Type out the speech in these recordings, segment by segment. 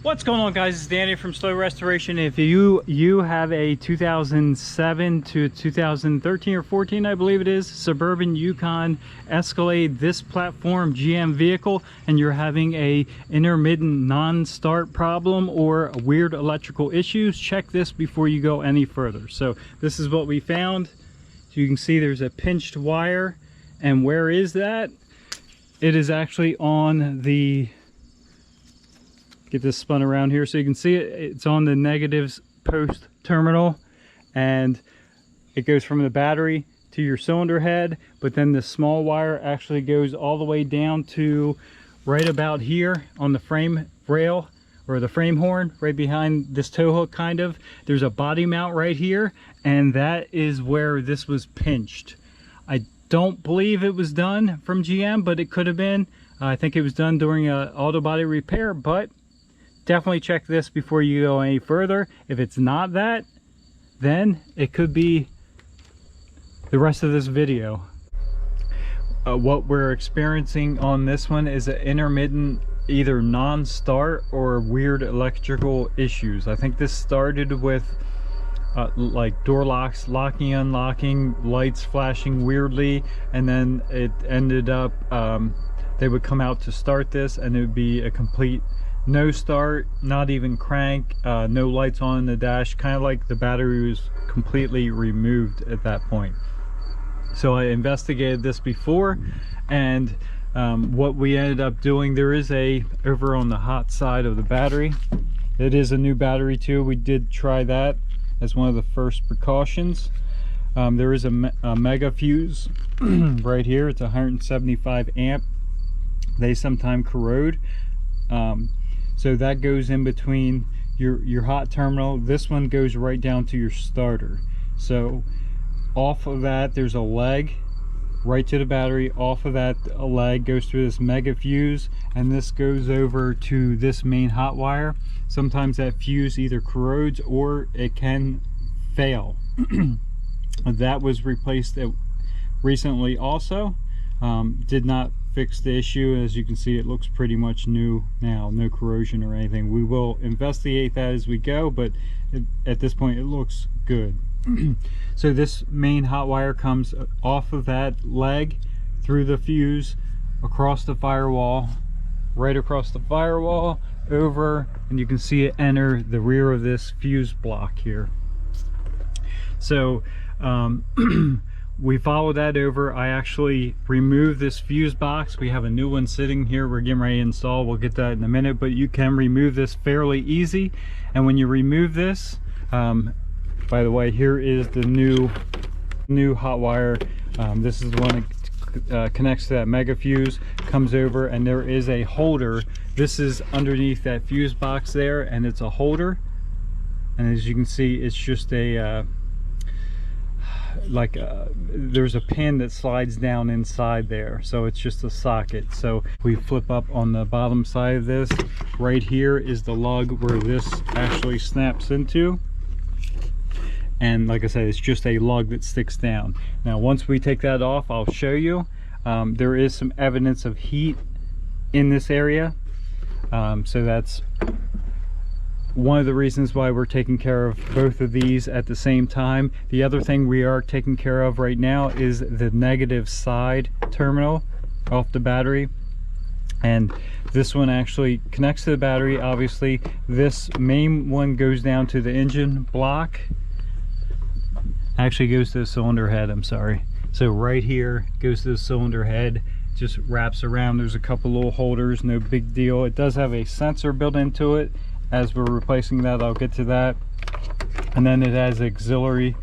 What's going on, guys? It's Danny from Slow Restoration. If you have a 2007 to 2013 or 14, I believe it is, Suburban Yukon Escalade, this platform GM vehicle, and you're having a intermittent non-start problem or weird electrical issues, check this before you go any further. So this is what we found. So you can see there's a pinched wire, and where is that? It is actually on the, get this spun around here so you can see it. It's on the negatives post terminal, and it goes from the battery to your cylinder head, but then the small wire actually goes all the way down to right about here on the frame rail, or the frame horn, right behind this tow hook kind of. There's a body mount right here, and that is where this was pinched. I don't believe it was done from GM, but it could have been. I think it was done during an auto body repair, but definitely check this before you go any further. If it's not that, then it could be the rest of this video. What we're experiencing on this one is an intermittent either non-start or weird electrical issues. I think this started with like door locks locking, unlocking, lights flashing weirdly, and then it ended up they would come out to start this and it would be a complete no start, not even crank, no lights on in the dash, kind of like the battery was completely removed at that point. So I investigated this before, and what we ended up doing, there is over on the hot side of the battery, it is a new battery too. We did try that as one of the first precautions. There is a mega fuse right here. It's 175 amp. They sometimes corrode. So that goes in between your hot terminal. This one goes right down to your starter. So off of that, there's a leg right to the battery. Off of that, a leg goes through this mega fuse, and this goes over to this main hot wire. Sometimes that fuse either corrodes or it can fail. That was replaced recently also. Did not fix the issue. As you can see, it looks pretty much new now, no corrosion or anything. We will investigate that as we go, but at this point it looks good. So this main hot wire comes off of that leg, through the fuse, across the firewall, right across the firewall, over, and you can see it enter the rear of this fuse block here. So we followed that over. I actually removed this fuse box. We have a new one sitting here we're getting ready to install. We'll get that in a minute, but you can remove this fairly easy. And when you remove this, by the way, here is the new hot wire. This is the one that connects to that mega fuse, comes over, and there is a holder. This is underneath that fuse box there, and it's a holder. And as you can see, it's just a there's a pin that slides down inside there, so it's just a socket. So we flip up on the bottom side of this, right here is the lug where this actually snaps into, and like I said, it's just a lug that sticks down. Now once we take that off, I'll show you. There is some evidence of heat in this area, so that's one of the reasons why we're taking care of both of these at the same time. The other thing we are taking care of right now is the negative side terminal off the battery, and this one actually connects to the battery. Obviously this main one goes down to the engine block, actually goes to the cylinder head, I'm sorry. So right here goes to the cylinder head, just wraps around. There's a couple little holders, no big deal. It does have a sensor built into it. As we're replacing that, I'll get to that. And then it has auxiliary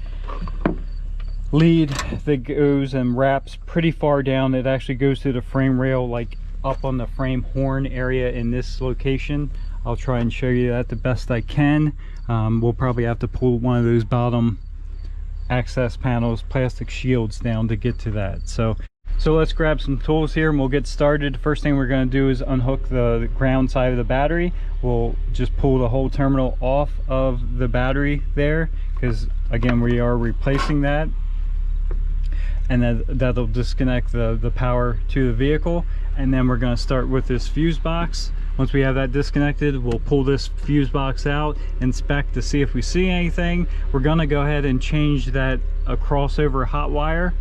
lead that goes and wraps pretty far down. It actually goes to the frame rail, like up on the frame horn area in this location. I'll try and show you that the best I can. We'll probably have to pull one of those bottom access panels, plastic shields down to get to that. So let's grab some tools here and we'll get started. The first thing we're going to do is unhook the ground side of the battery. We'll just pull the whole terminal off of the battery there, because again we are replacing that, and that'll disconnect the power to the vehicle. And then we're going to start with this fuse box. Once we have that disconnected, we'll pull this fuse box out, inspect to see if we see anything. We're gonna go ahead and change that crossover hot wire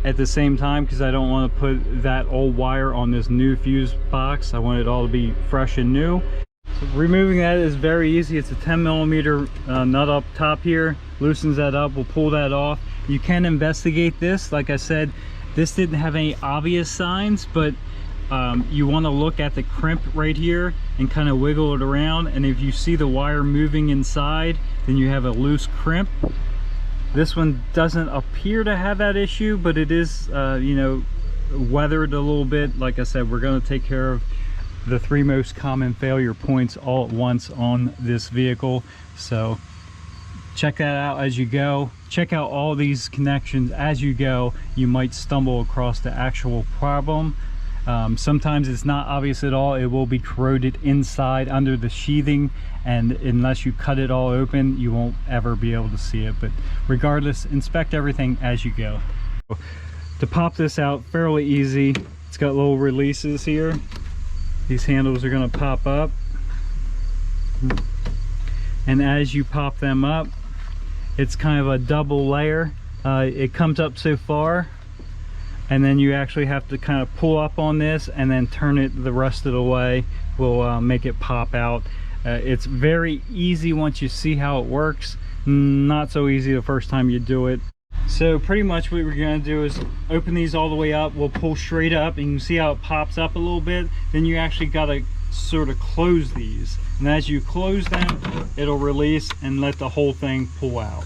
at the same time, because I don't want to put that old wire on this new fuse box. I want it all to be fresh and new. So removing that is very easy. It's a 10mm nut up top here. Loosens that up. We'll pull that off. You can investigate this. Like I said, this didn't have any obvious signs, but you want to look at the crimp right here and kind of wiggle it around, and if you see the wire moving inside, then you have a loose crimp. This one doesn't appear to have that issue, but it is you know, weathered a little bit. Like I said, we're going to take care of the 3 most common failure points all at once on this vehicle. So check that out as you go. Check out all these connections as you go. You might stumble across the actual problem. Sometimes it's not obvious at all. It will be corroded inside under the sheathing, and unless you cut it all open, you won't ever be able to see it. But regardless, inspect everything as you go. To pop this out, fairly easy. It's got little releases here. These handles are going to pop up, and as you pop them up, it's kind of a double layer. It comes up so far, and then you actually have to kind of pull up on this and then turn it the rest of the way. Will make it pop out. It's very easy once you see how it works. Not so easy the first time you do it. So pretty much what we're going to do is open these all the way up. We'll pull straight up, and you can see how it pops up a little bit. Then you actually got to sort of close these, and as you close them, it'll release and let the whole thing pull out.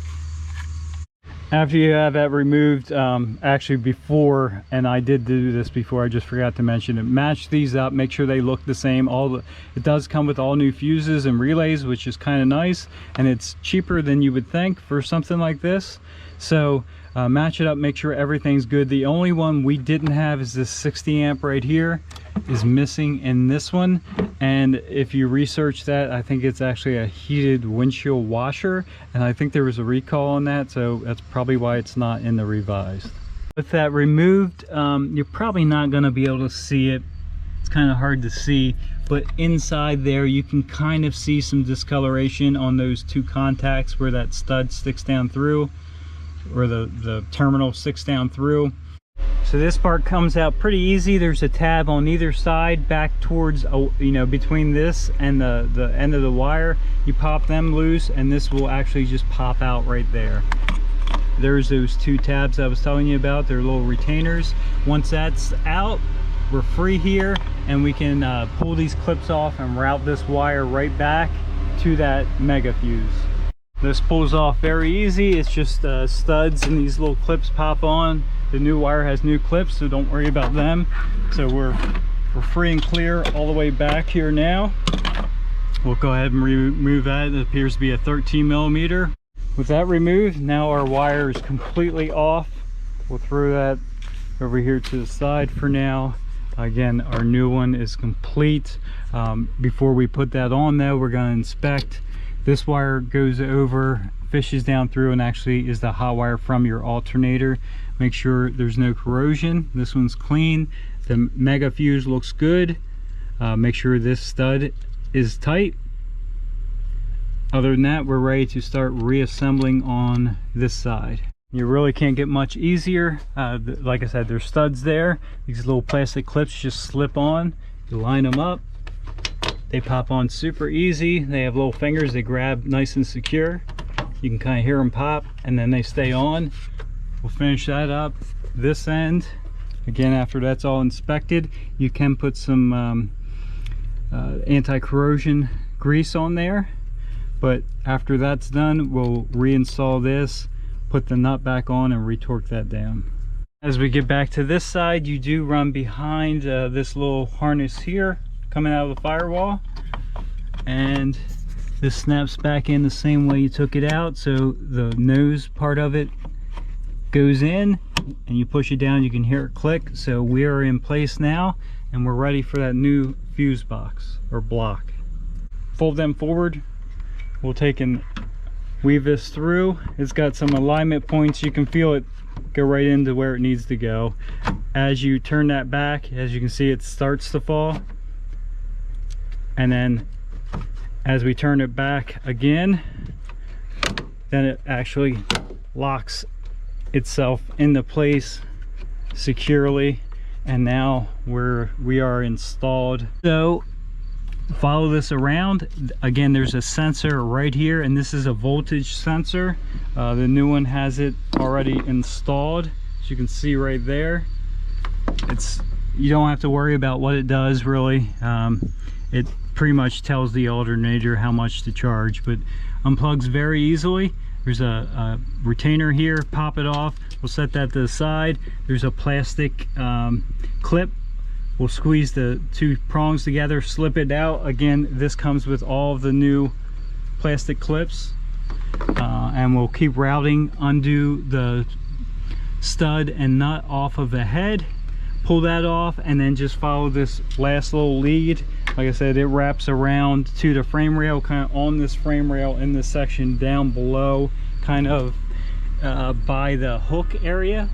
After you have that removed, actually before, and I did do this before, I just forgot to mention it, match these up, make sure they look the same. It does come with all new fuses and relays, which is kind of nice, and it's cheaper than you would think for something like this. So match it up, make sure everything's good. The only one we didn't have is this 60 amp right here is missing in this one, and if you research that, I think it's actually a heated windshield washer, and I think there was a recall on that, so that's probably why it's not in the revised. With that removed, you're probably not going to be able to see it. It's kind of hard to see, but inside there you can kind of see some discoloration on those 2 contacts where that stud sticks down through, or the terminal sticks down through. So this part comes out pretty easy. There's a tab on either side back towards, you know, between this and the end of the wire. You pop them loose, and this will actually just pop out right there. There's those 2 tabs I was telling you about. They're little retainers. Once that's out, we're free here, and we can pull these clips off and route this wire right back to that mega fuse. This pulls off very easy. It's just studs, and these little clips pop on. The new wire has new clips, so don't worry about them. So we're free and clear all the way back here now. We'll go ahead and remove that. It appears to be a 13mm. With that removed, now our wire is completely off. We'll throw that over here to the side for now. Again, our new one is complete. Before we put that on though, we're going to inspect. This wire goes over, fishes down through, and actually is the hot wire from your alternator. Make sure there's no corrosion. This one's clean. The mega fuse looks good. Make sure this stud is tight. Other than that, we're ready to start reassembling on this side. You really can't get much easier. Like I said, there's studs there. These little plastic clips just slip on. You line them up. They pop on super easy. They have little fingers. They grab nice and secure. You can kind of hear them pop, and then they stay on. We'll finish that up this end. Again, after that's all inspected, you can put some anti-corrosion grease on there. But after that's done, we'll reinstall this, put the nut back on, and retorque that down. As we get back to this side, you do run behind this little harness here coming out of the firewall, and this snaps back in the same way you took it out. So the nose part of it goes in, and you push it down, you can hear it click. So we are in place now, and we're ready for that new fuse box or block. Fold them forward. We'll take and weave this through. It's got some alignment points. You can feel it go right into where it needs to go. As you turn that back, as you can see, it starts to fall. and then as we turn it back again, then it actually locks itself into place securely, and now we are installed. So follow this around. Again, there's a sensor right here, and this is a voltage sensor. The new one has it already installed, as you can see right there. You don't have to worry about what it does really. It pretty much tells the alternator how much to charge, but unplugs very easily. There's a retainer here, pop it off. We'll set that to the side. There's a plastic clip. We'll squeeze the two prongs together, slip it out. Again, this comes with all of the new plastic clips. And we'll keep routing, undo the stud and nut off of the head, pull that off, and then just follow this last little lead. Like I said, it wraps around to the frame rail, kind of on this frame rail in this section down below, kind of by the hook area,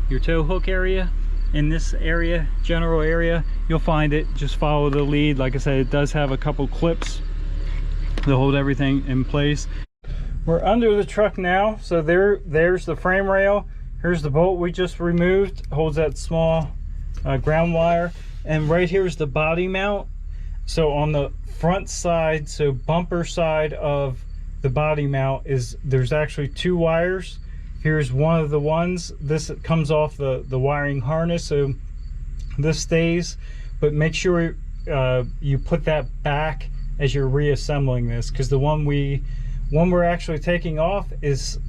your tow hook area. In this area, general area, you'll find it. Just follow the lead. Like I said, it does have a couple clips to hold everything in place. We're under the truck now, so there's the frame rail. Here's the bolt we just removed, holds that small ground wire, and right here is the body mount. So on the front side, so bumper side of the body mount, there's actually two wires. Here's one of the ones. This comes off the wiring harness, so this stays, but make sure you put that back as you're reassembling this, because the one we're actually taking off is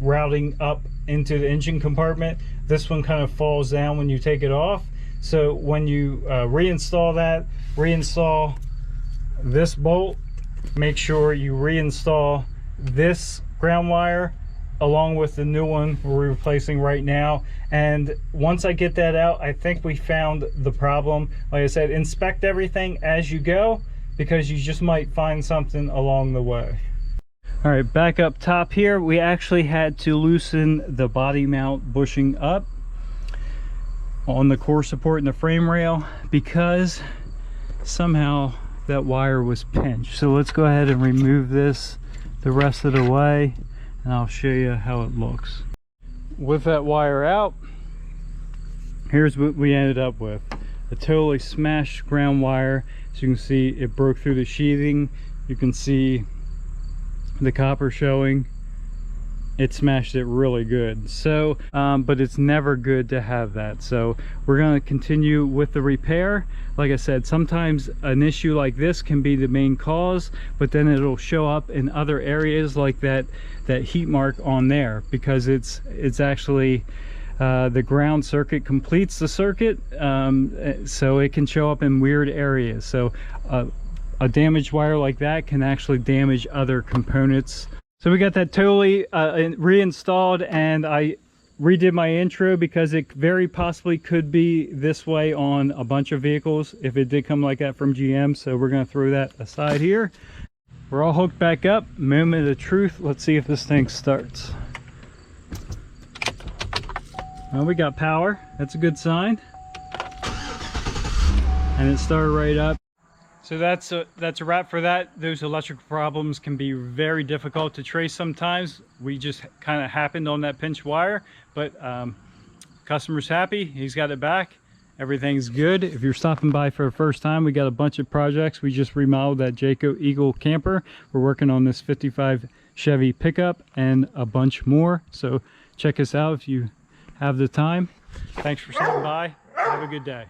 routing up into the engine compartment. This one kind of falls down when you take it off. So when you reinstall this bolt, make sure you reinstall this ground wire along with the new one we're replacing right now. And once I get that out, I think we found the problem. Like I said, inspect everything as you go, because you just might find something along the way. All right, back up top here, we actually had to loosen the body mount bushing up on the core support and the frame rail, because somehow that wire was pinched. So let's go ahead and remove this the rest of the way, and I'll show you how it looks. With that wire out, here's what we ended up with. A totally smashed ground wire. As you can see, it broke through the sheathing. You can see the copper showing. It smashed it really good. So but it's never good to have that. So we're going to continue with the repair. Like I said, sometimes an issue like this can be the main cause, but then it'll show up in other areas, like that heat mark on there, because it's actually the ground circuit completes the circuit, so it can show up in weird areas. So a damaged wire like that can actually damage other components. So we got that totally reinstalled, and I redid my intro because it very possibly could be this way on a bunch of vehicles if it did come like that from GM. So we're going to throw that aside here. We're all hooked back up. Moment of truth. Let's see if this thing starts. Well, we got power. That's a good sign. And it started right up. So that's a wrap for that. Those electrical problems can be very difficult to trace sometimes. We just kind of happened on that pinch wire, but customer's happy. He's got it back. Everything's good. If you're stopping by for the first time, we got a bunch of projects. We just remodeled that Jayco Eagle camper. We're working on this 55 Chevy pickup and a bunch more. So check us out if you have the time. Thanks for stopping by. Have a good day.